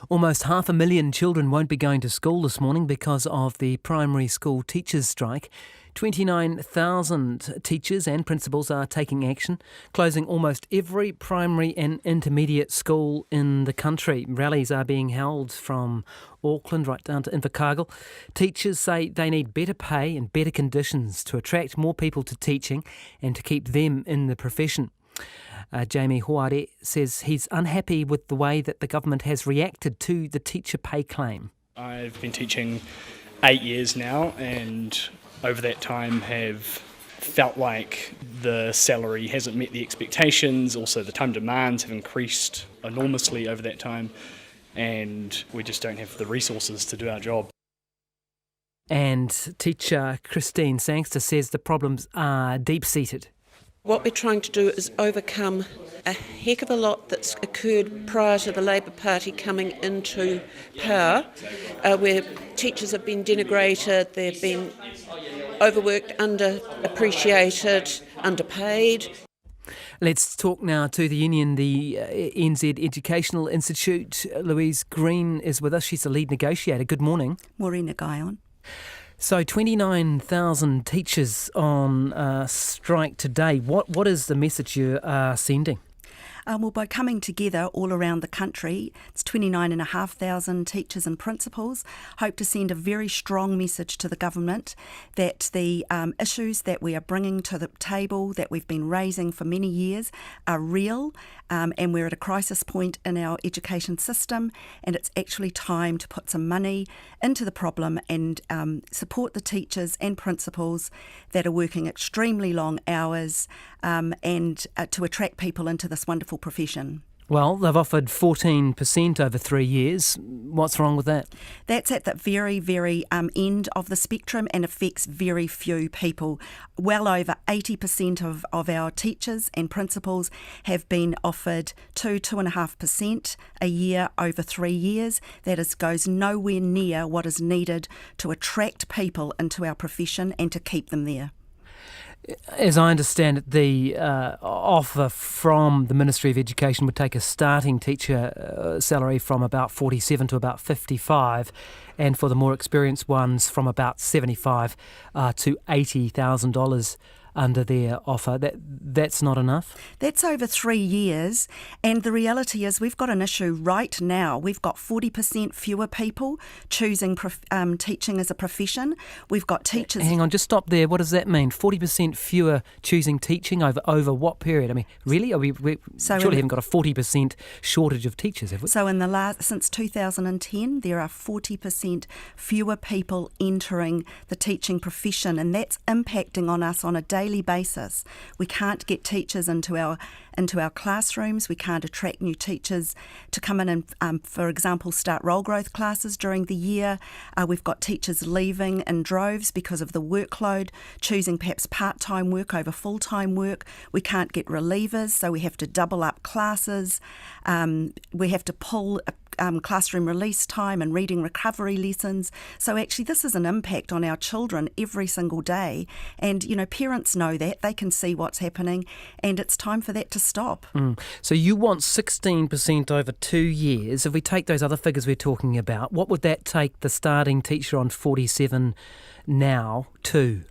Almost 500,000 children won't be going to school this morning because of the primary school teachers' strike. 29,000 teachers and principals are taking action, closing almost every primary and intermediate school in the country. Rallies are being held from Auckland right down to Invercargill. Teachers say they need better pay and better conditions to attract more people to teaching and to keep them in the profession. Jamie Hoare says he's unhappy with the way that the government has reacted to the teacher pay claim. I've been teaching 8 years now, and over that time have felt like the salary hasn't met the expectations. Also, the time demands have increased enormously over that time, and we just don't have the resources to do our job. And teacher Christine Sangster says the problems are deep-seated. What we're trying to do is overcome a heck of a lot that's occurred prior to the Labour Party coming into power, where teachers have been denigrated, they've been overworked, underappreciated, underpaid. Let's talk now to the union, the NZ Educational Institute. Louise Green is with us. She's the lead negotiator. Good morning. Morena Guyon. So 29,000 teachers on strike today. What is the message you are sending? Well, by coming together all around the country, it's 29,500 teachers and principals, hope to send a very strong message to the government that the issues that we are bringing to the table, that we've been raising for many years, are real, and we're at a crisis point in our education system, and it's actually time to put some money into the problem and support the teachers and principals that are working extremely long hours and to attract people into this wonderful profession. Well, they've offered 14% over 3 years. What's wrong with that? That's at the very, very end of the spectrum and affects very few people. Well over 80% of our teachers and principals have been offered 2.5% a year over 3 years. That goes nowhere near what is needed to attract people into our profession and to keep them there. As I understand it, the offer from the Ministry of Education would take a starting teacher salary from about 47 to about 55, and for the more experienced ones from about $75 to $80,000 under their offer. That's not enough? That's over 3 years, and the reality is we've got an issue right now. We've got 40% fewer people choosing teaching as a profession. We've got teachers... Hang on, just stop there. What does that mean? 40% fewer choosing teaching over what period? I mean, really? We surely haven't got a 40% shortage of teachers, have we? So since 2010, there are 40% fewer people entering the teaching profession, and that's impacting on us on a daily basis. We can't get teachers into our classrooms. We can't attract new teachers to come in and, for example, start role growth classes during the year. We've got teachers leaving in droves because of the workload, choosing perhaps part-time work over full-time work. We can't get relievers, so we have to double up classes. We have to pull classroom release time and reading recovery lessons. So actually this is an impact on our children every single day. And, parents know that. They can see what's happening, and it's time for that to stop. So you want 16% over 2 years. If we take those other figures we're talking about, what would that take the starting teacher on 47 now to?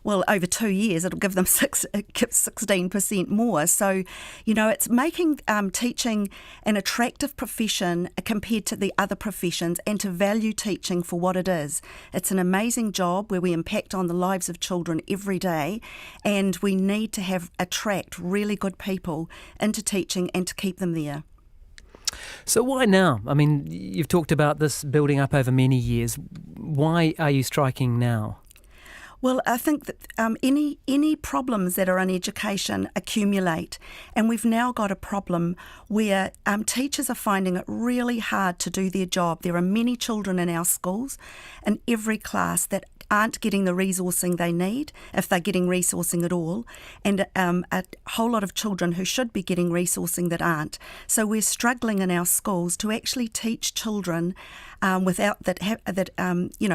Well, over 2 years, it'll give them 16% more. So, it's making teaching an attractive profession compared to the other professions, and to value teaching for what it is. It's an amazing job where we impact on the lives of children every day, and we need to attract really good people into teaching and to keep them there. So why now? I mean, you've talked about this building up over many years. Why are you striking now? Well, I think that any problems that are in education accumulate, and we've now got a problem where teachers are finding it really hard to do their job. There are many children in our schools, in every class, that aren't getting the resourcing they need, if they're getting resourcing at all, and a whole lot of children who should be getting resourcing that aren't. So we're struggling in our schools to actually teach children without that,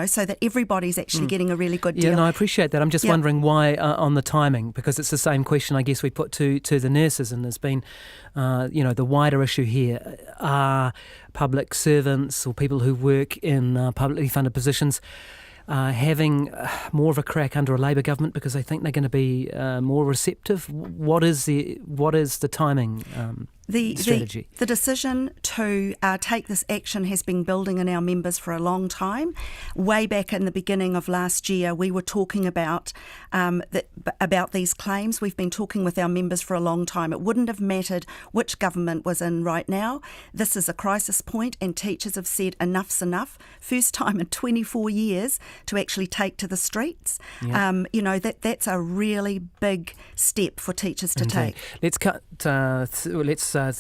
so that everybody's actually getting a really good deal. Yeah, no, I appreciate that. I'm just wondering why on the timing, because it's the same question I guess we put to the nurses, and there's been, the wider issue here. Are public servants or people who work in publicly funded positions having more of a crack under a Labour government because they think they're going to be more receptive? What is the timing strategy? The decision to take this action has been building in our members for a long time. Way back in the beginning of last year, we were talking about these claims. We've been talking with our members for a long time. It wouldn't have mattered which government was in right now. This is a crisis point, and teachers have said enough's enough. First time in 24 years to actually take to the streets. Yeah. That's a really big step for teachers to take. Let's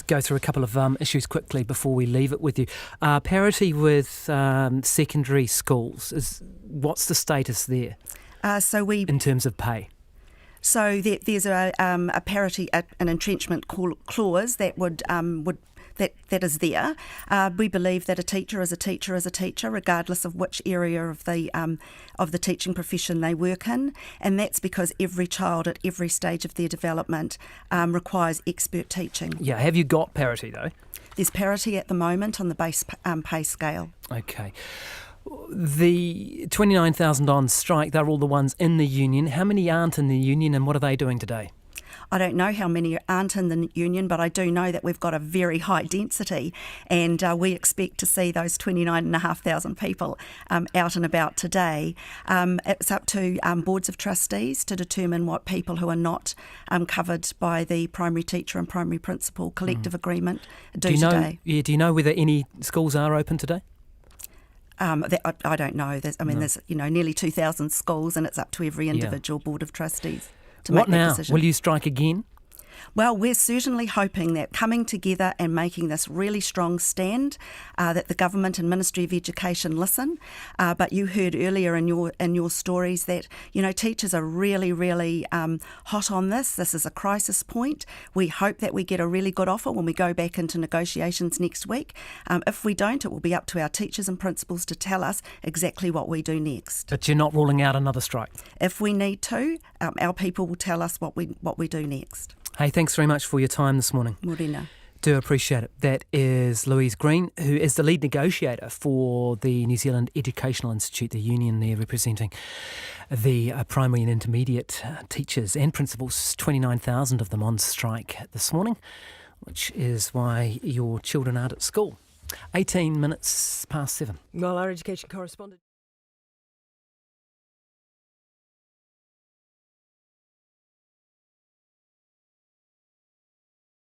go through a couple of issues quickly before we leave it with you. Parity with secondary schools, what's the status there? In terms of pay. So there's a parity, an entrenchment clause that that is there. We believe that a teacher is a teacher is a teacher, regardless of which area of the teaching profession they work in, and that's because every child at every stage of their development requires expert teaching. Yeah, have you got parity though? There's parity at the moment on the base pay scale. Okay. The 29,000 on strike, they're all the ones in the union. How many aren't in the union, and what are they doing today? I don't know how many aren't in the union, but I do know that we've got a very high density, and we expect to see those 29,500 people out and about today. It's up to boards of trustees to determine what people who are not covered by the primary teacher and primary principal collective agreement do today. Do you know whether any schools are open today? I don't know. There's nearly 2,000 schools, and it's up to every individual board of trustees to make that decision. Will you strike again? Well, we're certainly hoping that coming together and making this really strong stand, that the government and Ministry of Education listen. But you heard earlier in your stories that teachers are really, really hot on this. This is a crisis point. We hope that we get a really good offer when we go back into negotiations next week. If we don't, it will be up to our teachers and principals to tell us exactly what we do next. But you're not ruling out another strike? If we need to, our people will tell us what we do next. Hey, thanks very much for your time this morning. Morena. Do appreciate it. That is Louise Green, who is the lead negotiator for the New Zealand Educational Institute, the union there representing the primary and intermediate teachers and principals, 29,000 of them on strike this morning, which is why your children aren't at school. 18 minutes past 7. Well, our education correspondent...